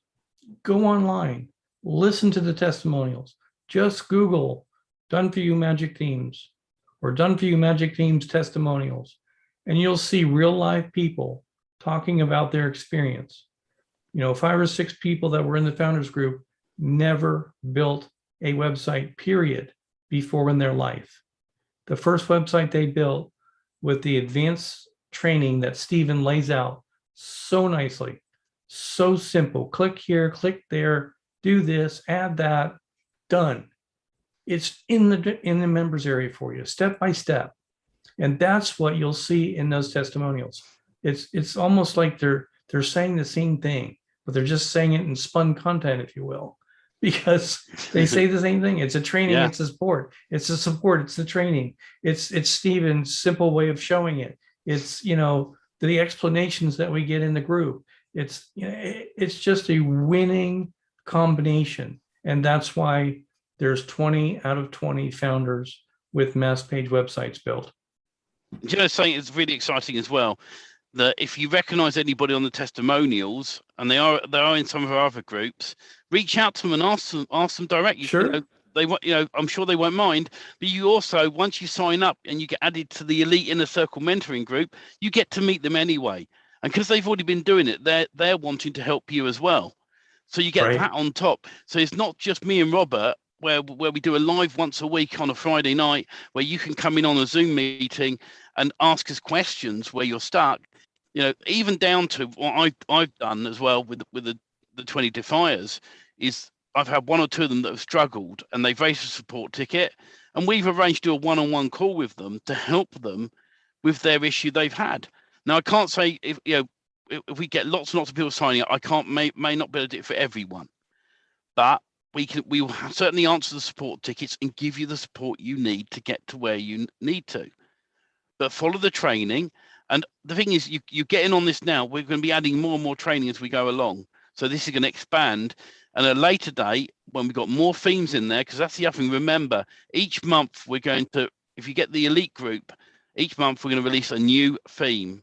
go online, listen to the testimonials. Just Google Done For You Magic Themes or Done For You Magic Themes testimonials, and you'll see real live people talking about their experience. 5 or 6 people that were in the founders group never built a website, period, before in their life. The first website they built with the advanced training that Stephen lays out so nicely, so simple. Click here, click there, do this, add that, done. It's in the members area for you, step by step. And that's what you'll see in those testimonials. It's almost like they're saying the same thing, but they're just saying it in spun content, if you will, because they say the same thing. It's a training, yeah. It's a support. It's a support. It's the training. It's Stephen's simple way of showing it. It's the explanations that we get in the group. It's just a winning combination, and that's why there's 20 out of 20 founders with mass page websites built. Something that's really exciting as well, that if you recognize anybody on the testimonials, and they are in some of our other groups, reach out to them and ask them directly. Sure. I'm sure they won't mind. But you also, once you sign up and you get added to the Elite Inner Circle mentoring group, you get to meet them anyway. And because they've already been doing it, they're wanting to help you as well. So you get that on top. So it's not just me and Robert, where we do a live once a week on a Friday night, where you can come in on a Zoom meeting and ask us questions where you're stuck. Even down to what I've done as well with the 20 Defiers is I've had 1 or 2 of them that have struggled, and they've raised a support ticket, and we've arranged to do a one-on-one call with them to help them with their issue they've had. Now, I can't say if we get lots and lots of people signing up, I may not be able to do it for everyone, but we will certainly answer the support tickets and give you the support you need to get to where you need to. But follow the training. And the thing is, you get in on this now. We're going to be adding more and more training as we go along. So this is going to expand. And at a later date, when we've got more themes in there, because that's the other thing. Remember, each month we're going to, if you get the elite group, each month we're going to release a new theme.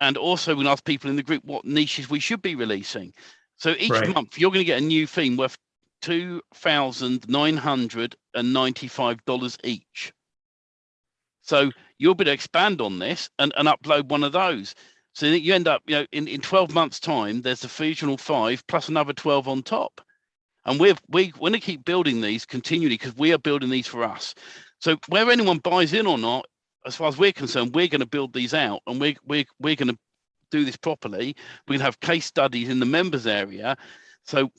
And also we're going to ask people in the group what niches we should be releasing. So each month you're going to get a new theme worth $2,995 each. So you'll be able to expand on this and upload one of those. So that you end up, in 12 months' time, there's the original 5 plus another 12 on top. And we want to keep building these continually because we are building these for us. So whether anyone buys in or not, as far as we're concerned, we're going to build these out, and we're going to do this properly. We're going to have case studies in the members area, so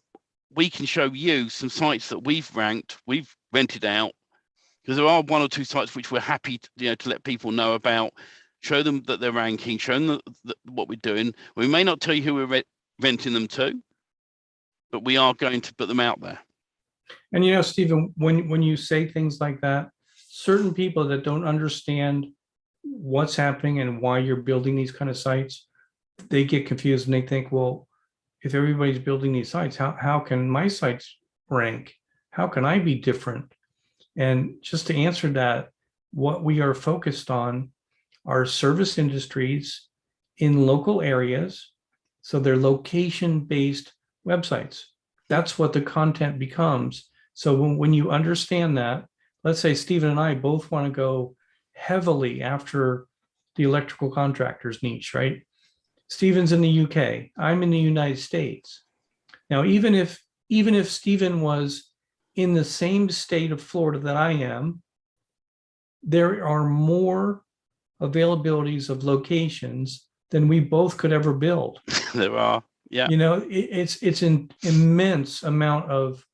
we can show you some sites that we've ranked, we've rented out, because there are 1 or 2 sites which we're happy to let people know about, show them that they're ranking, show them what we're doing. We may not tell you who we're renting them to, but we are going to put them out there. And Stephen, when you say things like that, certain people that don't understand what's happening and why you're building these kind of sites, they get confused and they think, well, if everybody's building these sites, how can my sites rank? How can I be different? And just to answer that, what we are focused on are service industries in local areas. So they're location-based websites. That's what the content becomes. So when you understand that, let's say Stephen and I both want to go heavily after the electrical contractors niche, right? Stephen's in the UK, I'm in the United States. Now, even if Stephen was in the same state of Florida that I am, there are more availabilities of locations than we both could ever build. There are, yeah. It's an immense amount of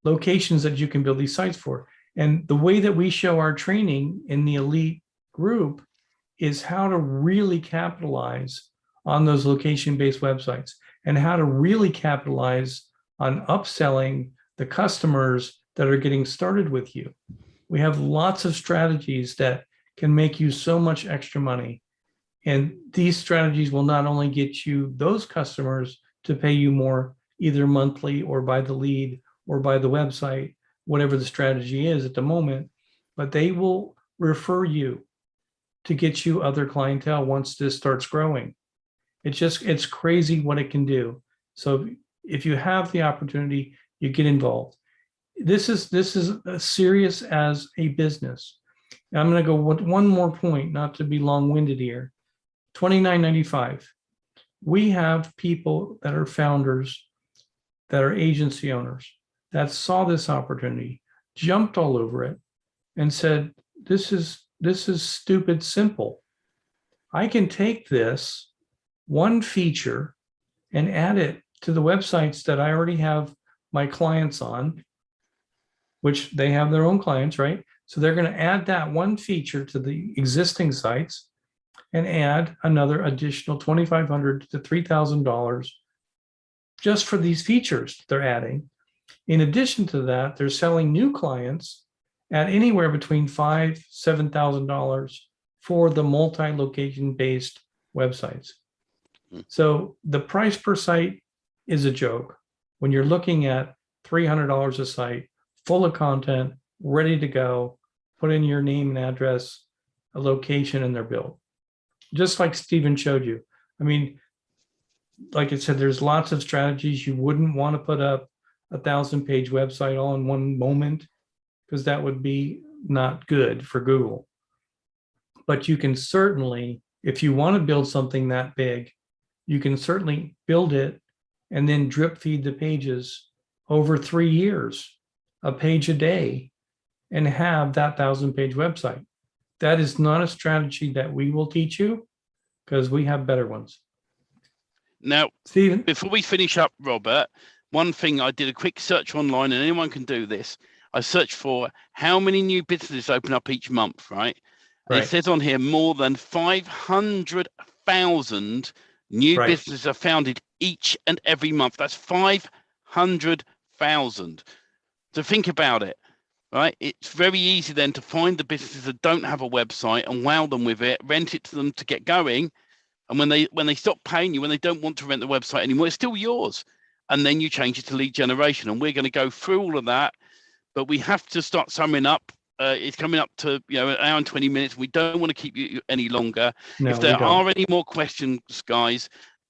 locations that you can build these sites for. And the way that we show our training in the elite group is how to really capitalize on those location-based websites and how to really capitalize on upselling the customers that are getting started with you. We have lots of strategies that can make you so much extra money. And these strategies will not only get you those customers to pay you more, either monthly or by the lead or by the website, whatever the strategy is at the moment, but they will refer you to get you other clientele once this starts growing. It's crazy what it can do. So if you have the opportunity, you get involved. This is as serious as a business. Now, I'm going to go with one more point, not to be long-winded here. $29.95. We have people that are founders, that are agency owners, that saw this opportunity, jumped all over it, and said, "This is stupid simple. I can take this one feature and add it to the websites that I already have my clients on," which they have their own clients, right? So they're going to add that one feature to the existing sites and add another additional $2,500 to $3,000 just for these features they're adding. In addition to that, they're selling new clients at anywhere between $5,000, $7,000 for the multi-location based websites. So the price per site is a joke. When you're looking at $300 a site, full of content, ready to go, put in your name and address, a location, and they're built. Just like Stephen showed you. I mean, like I said, there's lots of strategies. You wouldn't want to put up a 1,000-page website all in one moment, because that would be not good for Google. But you can certainly, if you want to build something that big, you can certainly build it and then drip feed the pages over 3 years, a page a day, and have that 1,000-page website. That is not a strategy that we will teach you, because we have better ones. Now, Stephen, before we finish up, Robert, one thing, I did a quick search online, and anyone can do this. I searched for how many new businesses open up each month, right? And Right. it says on here more than 500,000 new businesses are founded each and every month. That's 500,000. So think about it, right? It's very easy then to find the businesses that don't have a website and wow them with it, rent it to them to get going. And when they stop paying you, when they don't want to rent the website anymore, it's still yours. And then you change it to lead generation. And we're going to go through all of that, but we have to start summing up. It's coming up to an hour and 20 minutes. We don't want to keep you any longer. No, if there we don't. are any more questions, guys,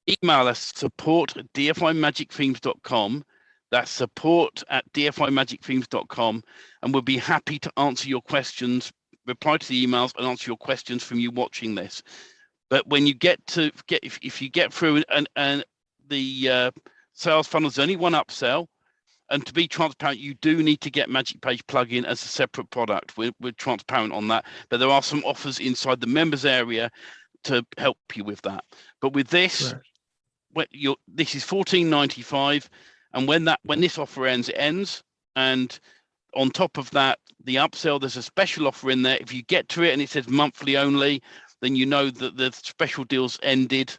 email us support@dfimagicthemes.com. That's support@dfimagicthemes.com, and we'll be happy to answer your questions, reply to the emails, and answer your questions from you watching this. But when you if you get through and the sales funnel, there's only one upsell. And to be transparent, you do need to get Magic Page plugin as a separate product. We're transparent on that. But there are some offers inside the members area to help you with that. But with this, this is $14.95. And when this offer ends, it ends. And on top of that, the upsell, there's a special offer in there. If you get to it and it says monthly only, then you know that the special deal's ended,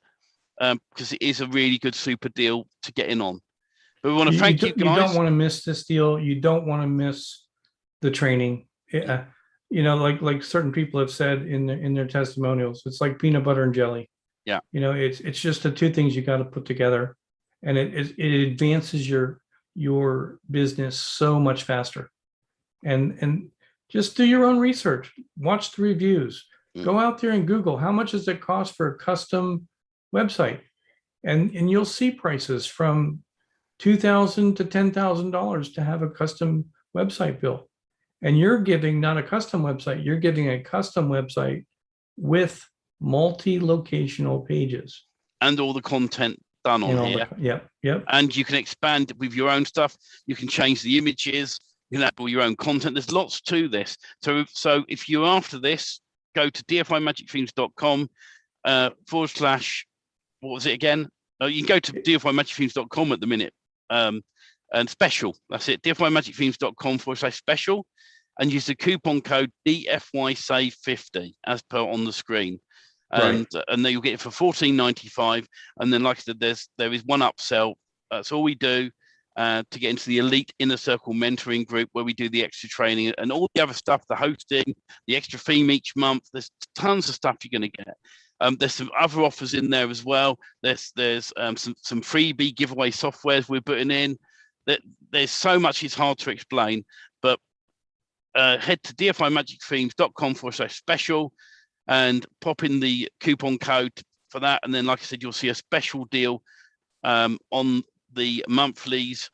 because it is a really good super deal to get in on. But we want to thank you guys. You don't want to miss this deal. You don't want to miss the training. Like certain people have said in their testimonials, it's like peanut butter and jelly. Yeah. It's just the two things you got to put together, and it advances your business so much faster. And just do your own research. Watch the reviews. Go out there and Google how much does it cost for a custom website, and you'll see prices from $2,000 to $10,000 to have a custom website built. And you're giving not a custom website, you're giving a custom website with multi-locational pages. And all the content done on here. Yep. And you can expand with your own stuff. You can change the images. You can add all your own content. There's lots to this. So if you're after this, go to dfimagicthemes.com / what was it again? You can go to dfimagicthemes.com at the minute. And special, that's it, dfimagicthemes.com / special, and use the coupon code DFYSAVE50 as per on the screen. And then you'll get it for $14.95. And then, like I said, there is one upsell. That's all we do. to get into the elite inner circle mentoring group, where we do the extra training and all the other stuff, the hosting, the extra theme each month. There's tons of stuff you're going to get. There's some other offers in there as well. There's some freebie giveaway softwares we're putting in. There's so much, it's hard to explain, but head to dfimagicthemes.com/special and pop in the coupon code for that. And then, like I said, you'll see a special deal on the monthlies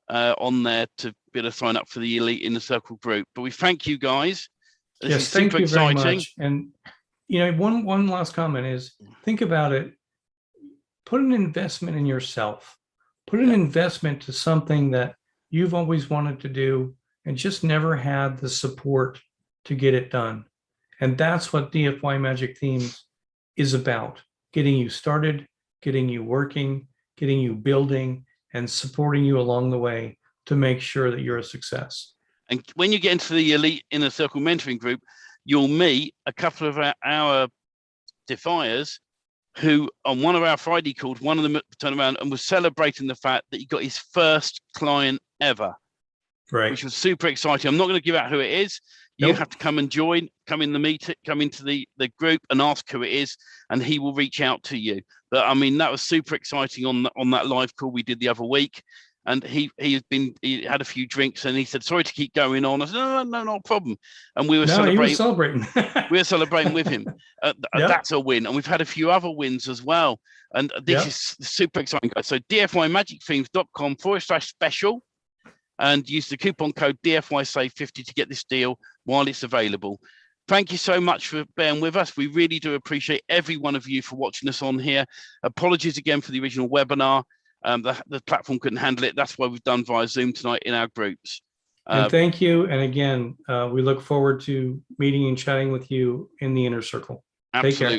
on there to be able to sign up for the Elite Inner Circle group. But we thank you guys. This is thank super you exciting. very much. And one last comment is, think about it. Put an investment in yourself. Put an investment to something that you've always wanted to do and just never had the support to get it done. And that's what DFY Magic Themes is about: getting you started, getting you working, getting you building, and supporting you along the way to make sure that you're a success. And when you get into the Elite Inner Circle mentoring group, you'll meet a couple of our defiers who, on one of our Friday calls, one of them turned around and was celebrating the fact that he got his first client ever. Right. Which was super exciting. I'm not going to give out who it is. You have to come and join, come in the meeting, come into the group and ask who it is, and he will reach out to you. But I mean, that was super exciting on that live call we did the other week. And he had a few drinks and he said, sorry to keep going on. I said, no, no problem. And we were celebrating. We were celebrating with him. That's a win. And we've had a few other wins as well. And this is super exciting, guys. So dfymagicthemes.com/special. And use the coupon code DFYSAVE50 to get this deal while it's available. Thank you so much for bearing with us. We really do appreciate every one of you for watching us on here. Apologies again for the original webinar. The platform couldn't handle it. That's why we've done via Zoom tonight in our groups. And thank you. And again, we look forward to meeting and chatting with you in the inner circle. Absolutely. Take care.